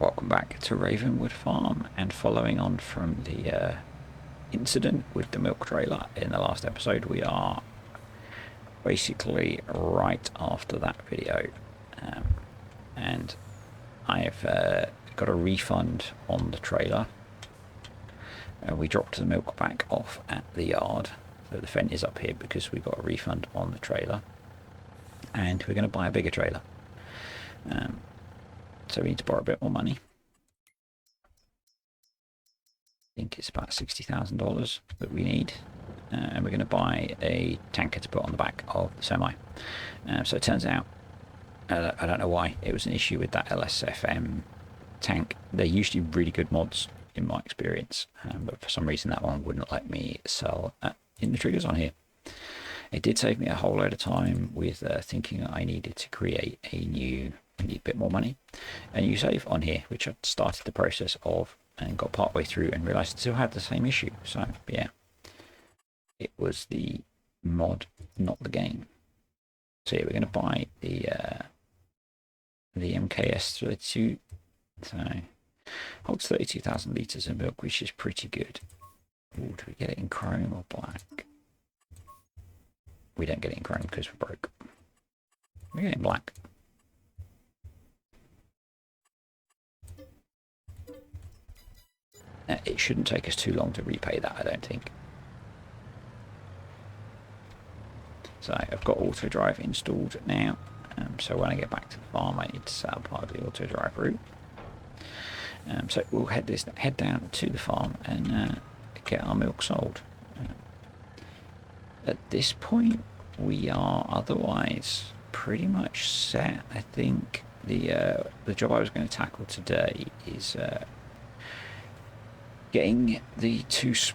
welcome back to Ravenwood Farm, and following on from the incident with the milk trailer in the last episode, we are basically right after that video, and I have got a refund on the trailer. We dropped the milk back off at the yard, so the fence is up here because we got a refund on the trailer, and we're going to buy a bigger trailer. So we need to borrow a bit more money. I think it's about $60,000 that we need. And we're going to buy a tanker to put on the back of the semi. So it turns out, I don't know why, it was an issue with that LSFM tank. They're usually really good mods in my experience, but for some reason that one wouldn't let me sell in the triggers on here. It did save me a whole load of time with thinking that I needed to create a new, I need a bit more money, a new save on here, which I started the process of and got part way through and realised it still had the same issue. So yeah, it was the mod, not the game. So yeah, we're going to buy the MKS32. So holds 32,000 litres of milk, which is pretty good. Ooh, do we get it in chrome or black? We don't get it in chrome because we're broke. We get it in black. It shouldn't take us too long to repay that, I don't think. So I've got auto drive installed now. So when I get back to the farm, I need to set up part of the auto drive route. So we'll head down to the farm and get our milk sold. At this point, we are otherwise pretty much set. I think the job I was going to tackle today is getting the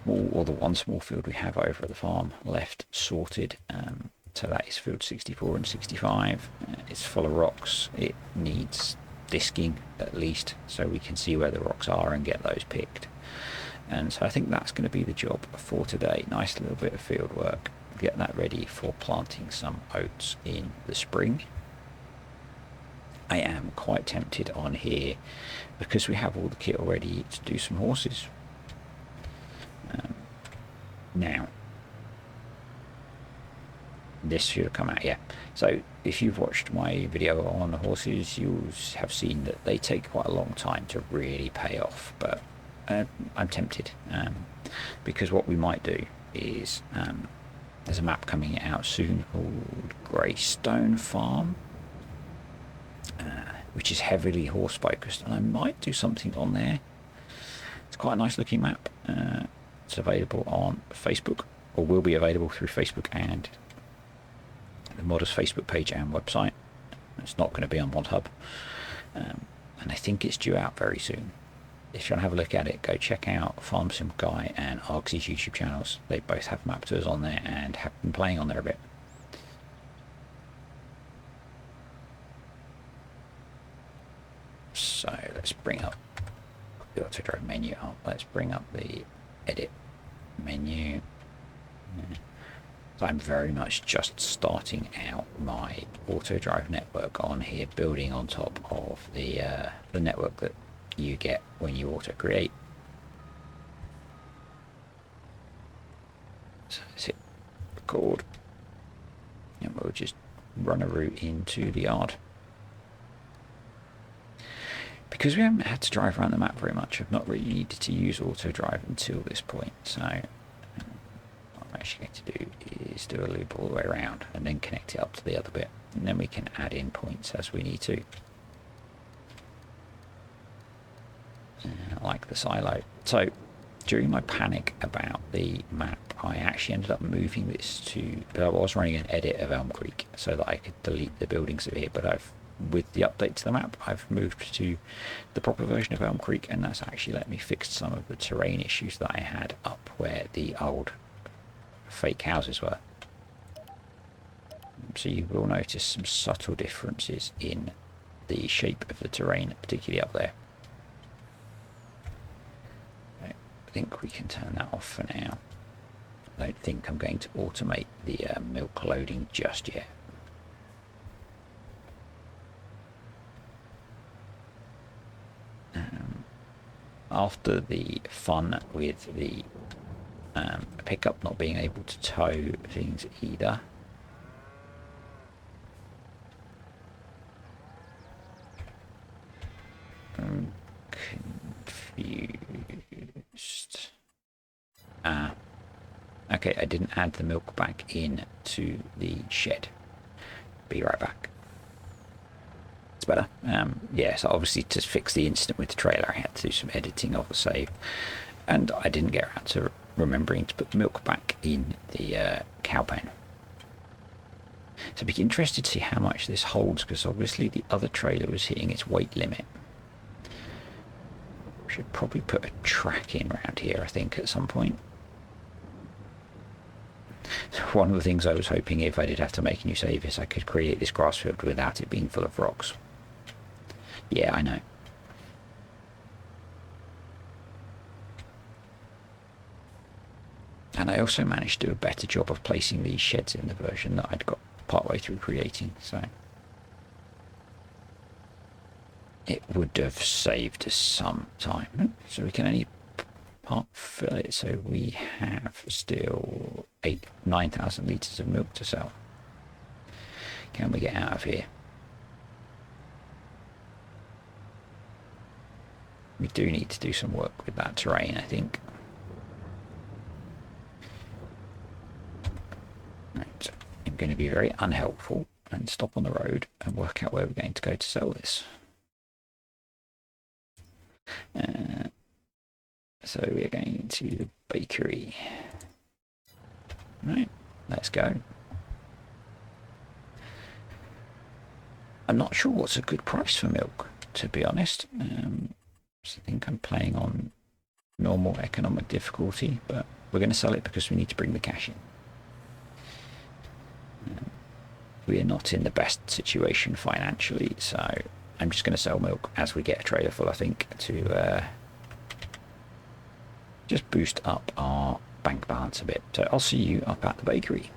one small field we have over at the farm left sorted. So that is field 64 and 65. It's full of rocks. It needs disking at least, so we can see where the rocks are and get those picked. And so I think that's going to be the job for today. Nice little bit of field work. Get that ready for planting some oats in the spring. I am quite tempted on here, because we have all the kit already, to do some horses. Now, this should have come out, yeah. So if you've watched my video on the horses, you'll have seen that they take quite a long time to really pay off, but I'm tempted, because what we might do is, there's a map coming out soon called Greystone Farm, which is heavily horse focused, and I might do something on there. It's quite a nice looking map. It's available on Facebook, or will be available through Facebook and the Modders Facebook page and website. It's not going to be on ModHub, and I think it's due out very soon. If you want to have a look at it, go check out Farm Sim Guy and Argsy's YouTube channels. They both have map tours on there and have been playing on there a bit. So let's bring up the auto drive menu up. Let's bring up the edit menu. So I'm very much just starting out my auto drive network on here, building on top of the network that you get when you auto create. So let's hit record, and we'll just run a route into the yard. Because we haven't had to drive around the map very much, I've not really needed to use auto drive until this point. So what I'm actually going to do is do a loop all the way around and then connect it up to the other bit, and then we can add in points as we need to. Like the silo. So during my panic about the map, I actually ended up moving this to, I was running an edit of Elm Creek so that I could delete the buildings of here, but with the update to the map, I've moved to the proper version of Elm Creek, and that's actually let me fix some of the terrain issues that I had up where the old fake houses were. So you will notice some subtle differences in the shape of the terrain, particularly up there. I think we can turn that off for now. I don't think I'm going to automate the milk loading just yet. after the fun with the pickup not being able to tow things either. I'm confused. Okay, I didn't add the milk back in to the shed. Be right back. It's better. Yeah, so obviously to fix the incident with the trailer, I had to do some editing of the save. And I didn't get around to remembering to put the milk back in the cow pen. So I'd be interested to see how much this holds, because obviously the other trailer was hitting its weight limit. Should probably put a track in around here, I think, at some point. So one of the things I was hoping, if I did have to make a new save, is I could create this grass field without it being full of rocks. Yeah, I know. And I also managed to do a better job of placing these sheds in the version that I'd got partway through creating, so it would have saved us some time. So we can only part fill it, so we have still 9,000 litres of milk to sell. Can we get out of here? We do need to do some work with that terrain, I think. Right, I'm going to be very unhelpful and stop on the road and work out where we're going to go to sell this. So we're going to the bakery. Right, let's go. I'm not sure what's a good price for milk, to be honest. So I think I'm playing on normal economic difficulty, but we're going to sell it because we need to bring the cash in. We are not in the best situation financially, so I'm just going to sell milk as we get a trailer full, I think, to just boost up our bank balance a bit. So I'll see you up at the bakery.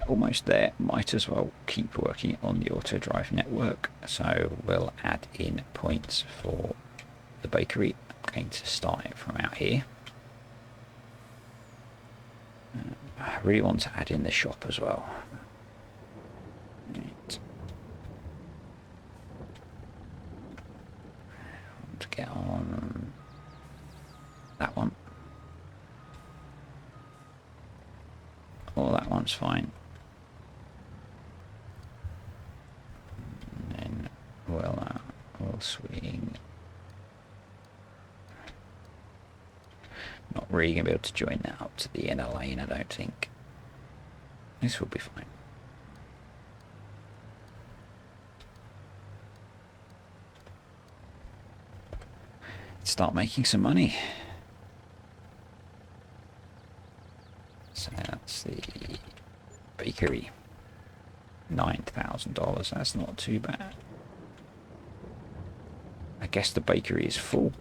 Almost there. Might as well keep working on the auto drive network. So we'll add in points for the bakery. I'm going to start it from out here. I really want to add in the shop as well. Right. I want to get on that one. Oh, that one's fine. And then we'll swing. Not really going to be able to join that up to the inner lane, I don't think. This will be fine. Let's start making some money. So that's the bakery. $9,000, that's not too bad. I guess the bakery is full.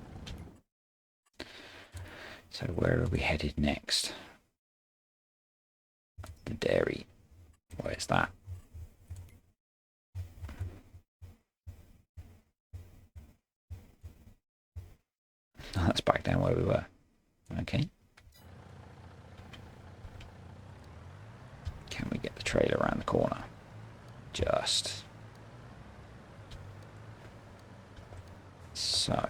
So where are we headed next? The dairy. Where's that? Oh, that's back down where we were. Okay. Can we get the trailer around the corner? Just. So.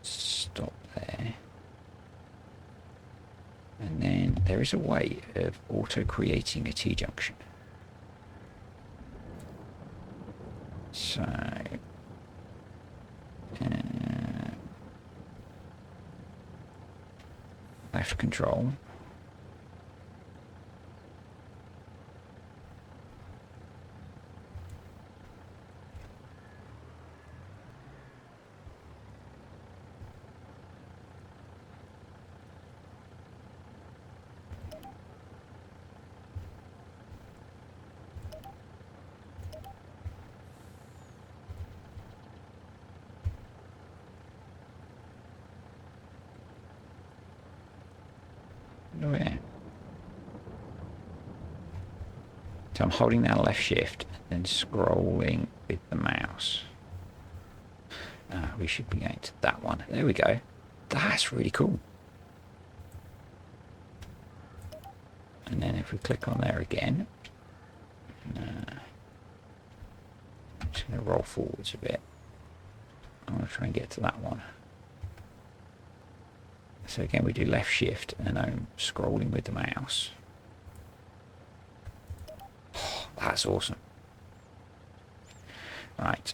Stop there. And then there is a way of auto-creating a T-junction. So. Left control. Where? So I'm holding down left shift and scrolling with the mouse. We should be going to that one. There we go. That's really cool. And then if we click on there again, I'm just going to roll forwards a bit. I want to try and get to that one. So again, we do left shift and I'm scrolling with the mouse. Oh, that's awesome. Right.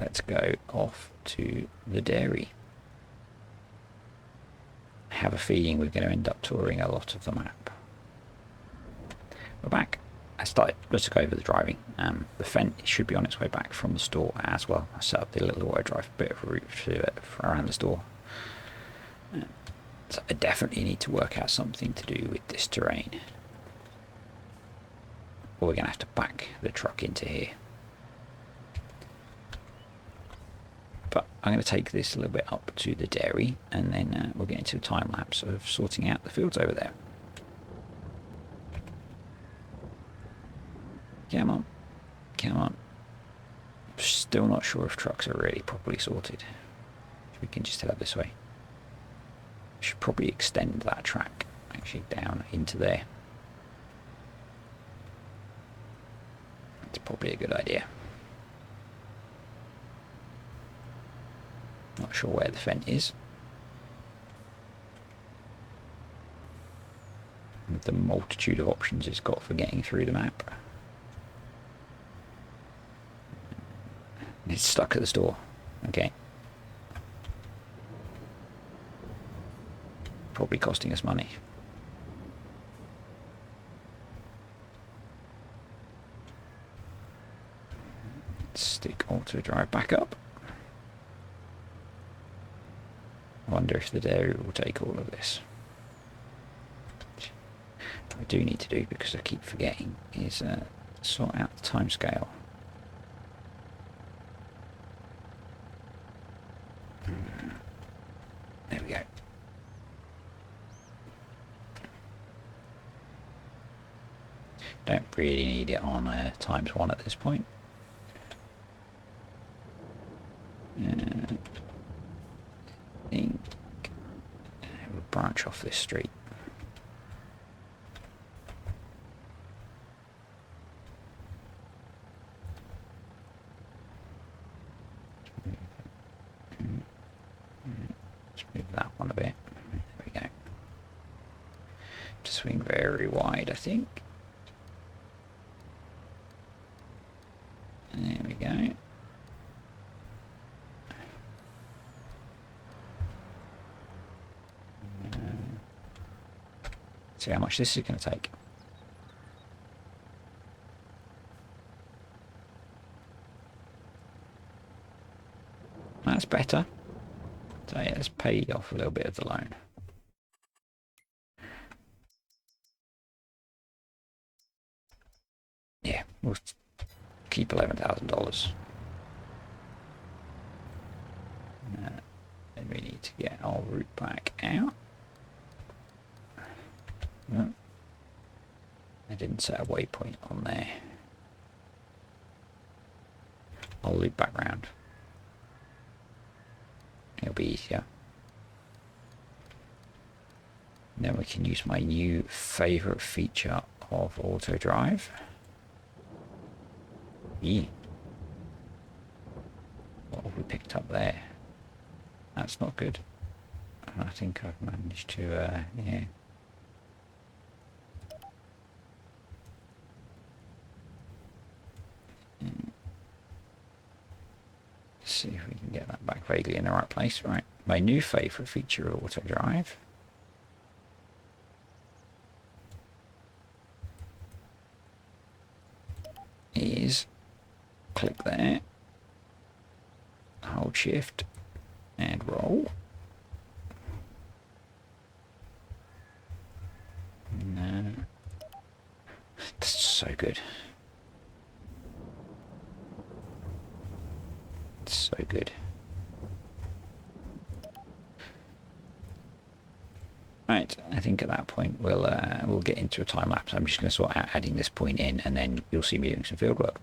Let's go off to the dairy. I have a feeling we're going to end up touring a lot of the map. We're back. Let's go over the driving. The Fent should be on its way back from the store as well. I set up the little auto drive bit of a route to it around the store. So I definitely need to work out something to do with this terrain. Or we're going to have to back the truck into here. But I'm going to take this a little bit up to the dairy and then we'll get into a time lapse of sorting out the fields over there. Come on. Come on. Still not sure if trucks are really properly sorted. We can just head up this way. Should probably extend that track actually down into there. That's probably a good idea. Not sure where the Fent is. With the multitude of options it's got for getting through the map. It's stuck at the store. Okay. Probably costing us money. Stick auto drive back up. I wonder if the dairy will take all of this. What I do need to do, because I keep forgetting, is sort out the timescale. There we go. Don't really need it on ×1 at this point. I think we'll branch off this street. Let's move that one a bit. There we go. To swing very wide, I think. There we go. See how much this is going to take. That's better. So yeah, let's pay off a little bit of the loan. Yeah, we'll keep $11,000. Then we need to get our route back out. No. I didn't set a waypoint on there. I'll loop back round. It'll be easier. Then we can use my new favourite feature of auto drive. Yeah. What have we picked up there? That's not good. I think I've managed to, yeah. See if we can get that back vaguely in the right place. Right, my new favourite feature of auto drive is click there, hold shift and roll. No, that's so good. So good. Right, I think at that point we'll get into a time lapse. I'm just going to sort out adding this point in, and then you'll see me doing some field work.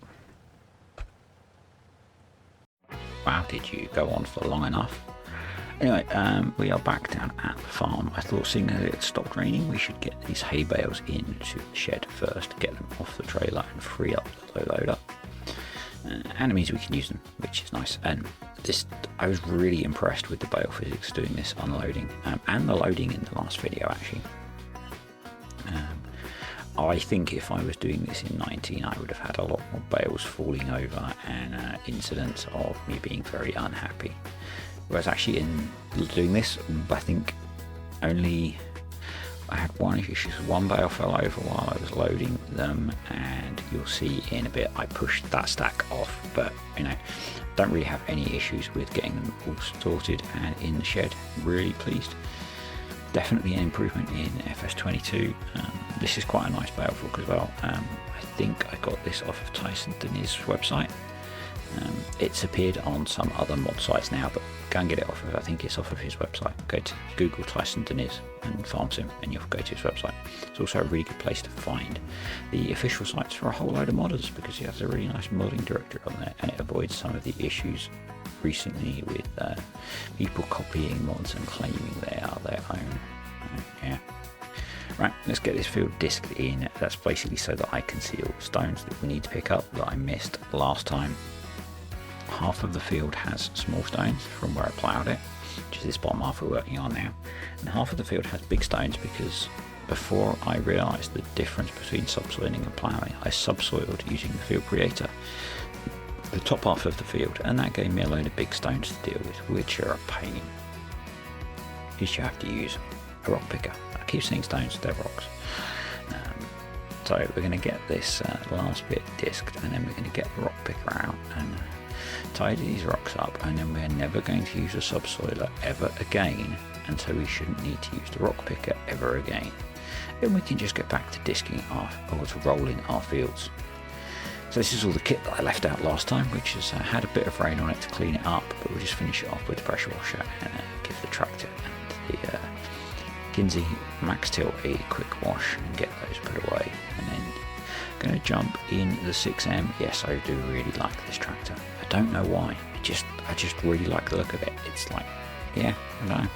Wow, did you go on for long enough? Anyway, we are back down at the farm. I thought seeing as it stopped raining, we should get these hay bales into the shed first, get them off the trailer and free up the low loader. And it means we can use them, which is nice. And this, I was really impressed with the bale physics doing this unloading and the loading in the last video actually. I think if I was doing this in 19, I would have had a lot more bales falling over and incidents of me being very unhappy. Whereas actually in doing this, I think only I had one issue. One bale fell over while I was loading them, and you'll see in a bit I pushed that stack off, but you know, don't really have any issues with getting them all sorted and in the shed. Really pleased. Definitely an improvement in FS22. This is quite a nice bale fork as well. I think I got this off of Tyson Deniz's website. It's appeared on some other mod sites now, but go and get it off of, I think it's off of his website. Go to Google Tyson Deniz and farm sim and you'll go to his website. It's also a really good place to find the official sites for a whole load of modders, because he has a really nice modding directory on there, and it avoids some of the issues recently with people copying mods and claiming they are their own. Yeah. Right, let's get this field disked in. That's basically so that I can see all the stones that we need to pick up that I missed last time. Half of the field has small stones from where I ploughed it, which is this bottom half we're working on now, and half of the field has big stones because before I realised the difference between subsoiling and ploughing, I subsoiled using the field creator the top half of the field, and that gave me a load of big stones to deal with, which are a pain. Because you have to use a rock picker. I keep saying stones, they're rocks. So we're going to get this last bit disked, and then we're going to get the rock picker out and tidy these rocks up, and then we're never going to use a subsoiler ever again, and so we shouldn't need to use the rock picker ever again. Then we can just get back to disking or to rolling our fields. So this is all the kit that I left out last time, which has had a bit of rain on it to clean it up, but we'll just finish it off with the pressure washer and give the tractor and the Kinsey Max Tilt a quick wash and get those put away. And then going to jump in the 6M. Yes, I do really like this tractor. I don't know why. I just really like the look of it. It's like, yeah, I don't know.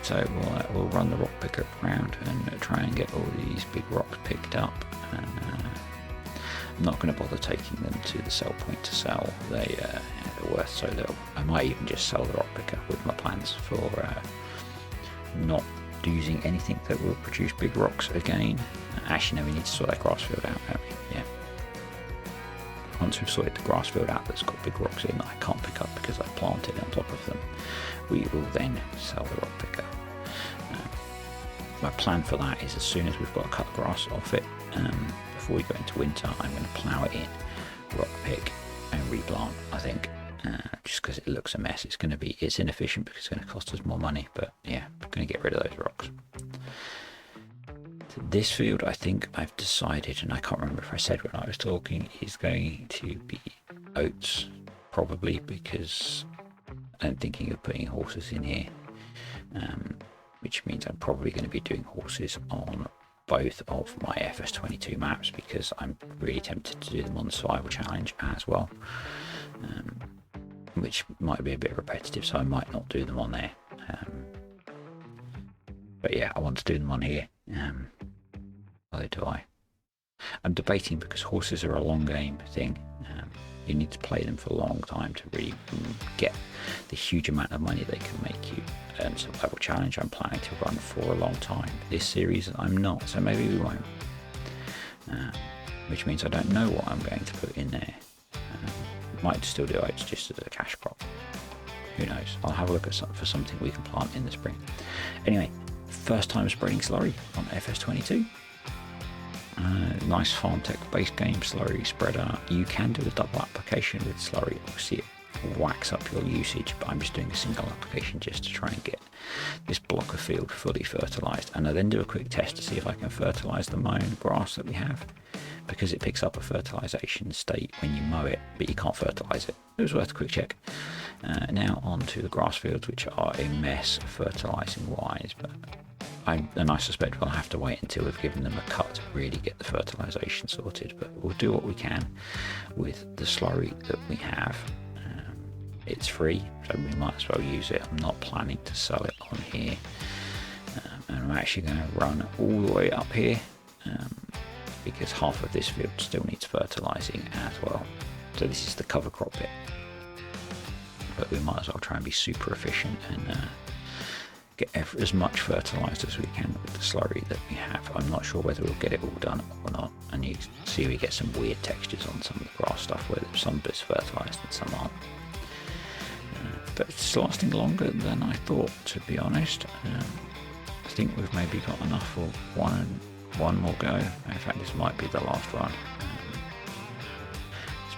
So we'll run the rock picker around and try and get all these big rocks picked up. And I'm not going to bother taking them to the sell point to sell. They're worth so little. I might even just sell the rock picker with my plans for not using anything that will produce big rocks again. Actually, no, we need to sort that grass field out, don't we? Yeah. Once we've sorted the grass field out that's got big rocks in that I can't pick up because I planted on top of them, we will then sell the rock picker. My plan for that is as soon as we've got to cut the grass off it, before we go into winter, I'm going to plough it in, rock pick and replant, I think. Just because it looks a mess. It's inefficient because it's going to cost us more money, but yeah, we're going to get rid of those rocks. So this field, I think I've decided, and I can't remember if I said when I was talking, is going to be oats, probably, because I'm thinking of putting horses in here, which means I'm probably going to be doing horses on both of my FS22 maps, because I'm really tempted to do them on the survival challenge as well. Which might be a bit repetitive, so I might not do them on there. But yeah, I want to do them on here. Either do I. I'm debating, because horses are a long game thing. You need to play them for a long time to really get the huge amount of money they can make you. Survival challenge I'm planning to run for a long time. This series I'm not, so maybe we won't. Which means I don't know what I'm going to put in there. Might still do oats just as a cash crop. Who knows? I'll have a look at for something we can plant in the spring. Anyway, first time spreading slurry on FS22. Nice farm tech base game slurry spreader. You can do a double application with slurry. Obviously it whacks up your usage, but I'm just doing a single application just to try and get this block of field fully fertilized. And I then do a quick test to see if I can fertilize the mown grass that we have, because it picks up a fertilization state when you mow it, but you can't fertilize it. It was worth a quick check. Now on to the grass fields, which are a mess fertilizing wise, but and I suspect we'll have to wait until we've given them a cut to really get the fertilisation sorted, but we'll do what we can with the slurry that we have. It's free, so we might as well use it. I'm not planning to sell it on here, and I'm actually going to run all the way up here because half of this field still needs fertilising as well. So this is the cover crop bit, but we might as well try and be super efficient and get as much fertilised as we can with the slurry that we have. I'm not sure whether we'll get it all done or not, and you see we get some weird textures on some of the grass stuff where some bits fertilised and some aren't. But it's lasting longer than I thought, to be honest. I think we've maybe got enough for one more go. In fact, this might be the last run.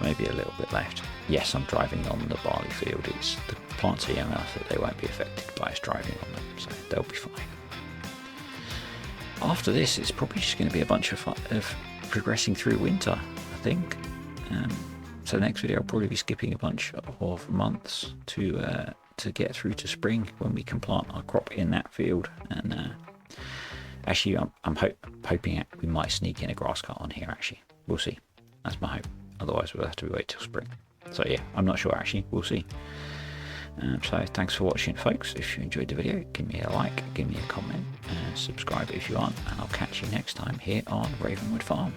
There's maybe a little bit left. Yes, I'm driving on the barley field. The plants are young enough that they won't be affected by us driving on them, so they'll be fine. After this, it's probably just going to be a bunch of progressing through winter, I think. So the next video I'll probably be skipping a bunch of months to get through to spring when we can plant our crop in that field. And actually, I'm hoping we might sneak in a grass cut on here. Actually, we'll see. That's my hope. Otherwise, we'll have to wait till spring. So yeah, I'm not sure. Actually, we'll see. So thanks for watching, folks. If you enjoyed the video, give me a like, give me a comment, and subscribe if you aren't. And I'll catch you next time here on Ravenwood Farm.